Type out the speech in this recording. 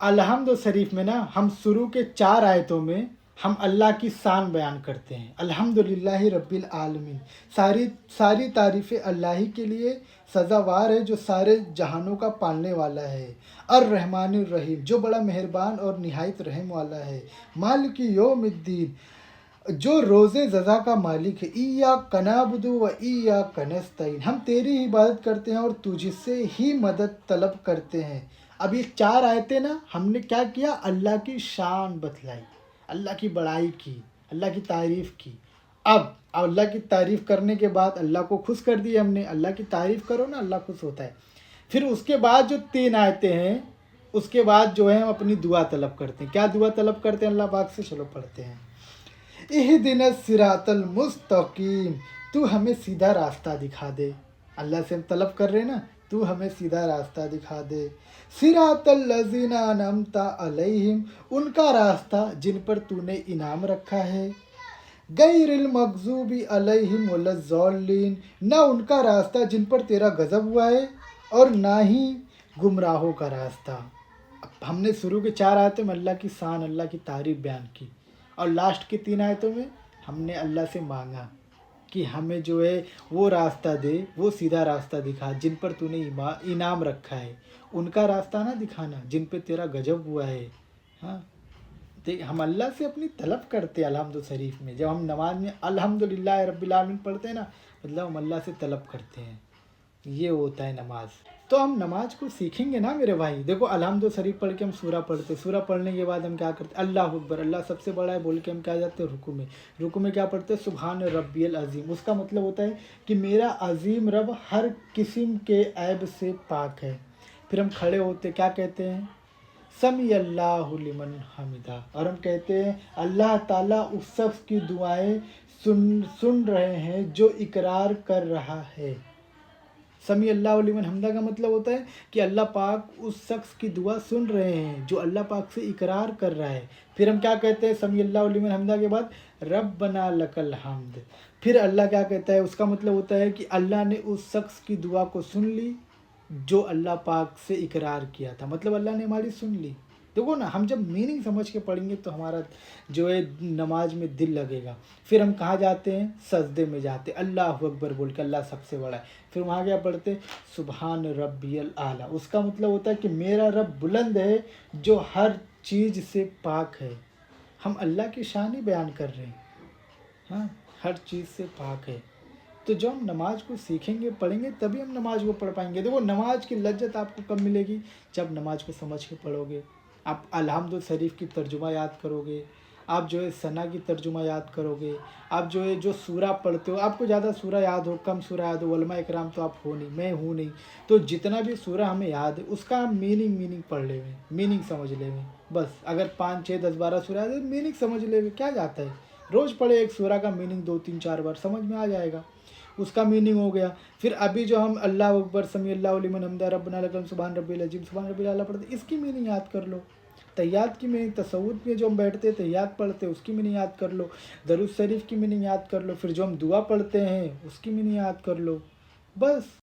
अलहम्द शरीफ में ना हम शुरू के 4 आयतों में हम अल्लाह की शान बयान करते हैं। अल्हम्दुलिल्लाहि रब्बिल आलमीन, सारी सारी तारीफ़ें अल्लाह ही के लिए सज़ावार है जो सारे जहानों का पालने वाला है। अर्रहमानिर रहीम, जो बड़ा मेहरबान और निहायत रहम वाला है। मालिकी यौमिद्दीन, जो रोज़े जज़ा का मालिक है। इय्याका नअबुदु व इय्याका नस्तईन, हम तेरी ही इबादत करते हैं और तुझसे ही मदद तलब करते हैं। अब ये 4 आयतें ना हमने क्या किया, अल्लाह की शान बतलाई, अल्लाह की बड़ाई की, अल्लाह की तारीफ़ की। अब अल्लाह की तारीफ़ करने के बाद अल्लाह को खुश कर दिया हमने। अल्लाह की तारीफ़ करो ना, अल्लाह खुश होता है। फिर उसके बाद जो 3 आयतें हैं, उसके बाद जो है हम अपनी दुआ तलब करते हैं। क्या दुआ तलब करते हैं अल्लाह पाक से? चलो पढ़ते हैं। इहदिनस सिरातल मुस्तकीम, तू हमें सीधा रास्ता दिखा दे। अल्लाह से हम तलब कर रहे हैं ना, तू हमें सीधा रास्ता दिखा दे। सिरातल लज़ीना अनअमता अलैहिम, उनका रास्ता जिन पर तूने इनाम रखा है। गैरिल मग़ज़ूबी अलैहिम वलज़्ज़ालिन, ना उनका रास्ता जिन पर तेरा गज़ब हुआ है और ना ही गुमराहों का रास्ता। अब हमने शुरू के 4 आयतों में अल्लाह की शान, अल्लाह की तारीफ़ बयान की, और लास्ट की 3 आयतों में हमने अल्लाह से मांगा कि हमें जो है वो रास्ता दे, वो सीधा रास्ता दिखा जिन पर तूने इनाम रखा है। उनका रास्ता ना दिखाना जिन पे तेरा गजब हुआ है। हाँ, देख हम अल्लाह से अपनी तलब करते हैं। अल्हम्दु शरीफ में जब हम नमाज में अल्हम्दुलिल्लाह रब्बिल आलमीन पढ़ते हैं ना, मतलब हम अल्लाह से तलब करते हैं। ये होता है नमाज। तो हम नमाज को सीखेंगे ना मेरे भाई। देखो अल्हम्दु शरीफ पढ़ के हम सूरा पढ़ते, सूरा पढ़ने के बाद हम क्या करते, अल्लाह अकबर, अल्लाह सबसे बड़ा है बोल के हम क्या जाते हैं रुकू में। रुकू में क्या पढ़ते हैं, सुबहान रब्बियल अज़ीम। उसका मतलब होता है कि मेरा अज़ीम रब हर किस्म के ऐब से पाक है। फिर हम खड़े होते क्या कहते हैं, समी अल्लाहु लिमन हमिदा, और हम कहते हैं अल्लाह ताला उस शख्स की दुआएं सुन रहे हैं जो इकरार कर रहा है। समी अल्लाह लिमन हमिदा का मतलब होता है कि अल्लाह पाक उस शख्स की दुआ सुन रहे हैं जो अल्लाह पाक से इकरार कर रहा है। फिर हम क्या कहते हैं समी अल्लाह लिमन हमिदा के बाद, रब्बना लकल हम्द। फिर अल्लाह क्या कहता है, उसका मतलब होता है कि अल्लाह ने उस शख्स की दुआ को सुन ली जो अल्लाह पाक से इकरार किया था, मतलब अल्लाह ने हमारी सुन ली। देखो ना, हम जब मीनिंग समझ के पढ़ेंगे तो हमारा जो है नमाज में दिल लगेगा। फिर हम कहाँ जाते हैं, सजदे में जाते, अल्लाह अकबर बोल के, अल्लाह सबसे बड़ा है। फिर वहाँ क्या पढ़ते, सुबहान रब्बियल आला। उसका मतलब होता है कि मेरा रब बुलंद है जो हर चीज़ से पाक है। हम अल्लाह की शान ही बयान कर रहे हैं। हाँ, हर चीज़ से पाक है। तो जब हम नमाज को सीखेंगे पढ़ेंगे तभी हम नमाज को पढ़ पाएंगे। देखो नमाज की लज्जत आपको कब मिलेगी, जब नमाज को समझ के पढ़ोगे। आप अल्हम्दु शरीफ की तर्जुमा याद करोगे, आप जो है सना की तर्जुमा याद करोगे, आप जो है जो सूरा पढ़ते हो, आपको ज़्यादा सूरा याद हो कम सूरा याद हो, उलमा इकराम तो आप हो नहीं, मैं हूँ नहीं, तो जितना भी सूरा हमें याद है उसका हम मीनिंग पढ़ लेवे, मीनिंग समझ लेवे। बस अगर 5, 6, 10, 12 सूरा याद है मीनिंग समझ लेवे, क्या जाता है। रोज़ पढ़े एक सूरा का मीनिंग 2, 3, 4 बार समझ में आ जाएगा, उसका मीनिंग हो गया। फिर अभी जो हम अल्लाह अकबर, समी अल्लाहु लिमन हमिदा, रब्बना लकल, सुबहान रब्बिल अज़ीम, सुबहान रब्बिल आला पढ़ते, इसकी मीनिंग याद कर लो। तहियात की मीनिंग, तसव्वुद में जो हम बैठते हैं तहियात पढ़ते हैं उसकी मीनिंग याद कर लो। दरूद शरीफ की मीनिंग याद कर लो। फिर जो हम दुआ पढ़ते हैं उसकी मीनिंग याद कर लो। बस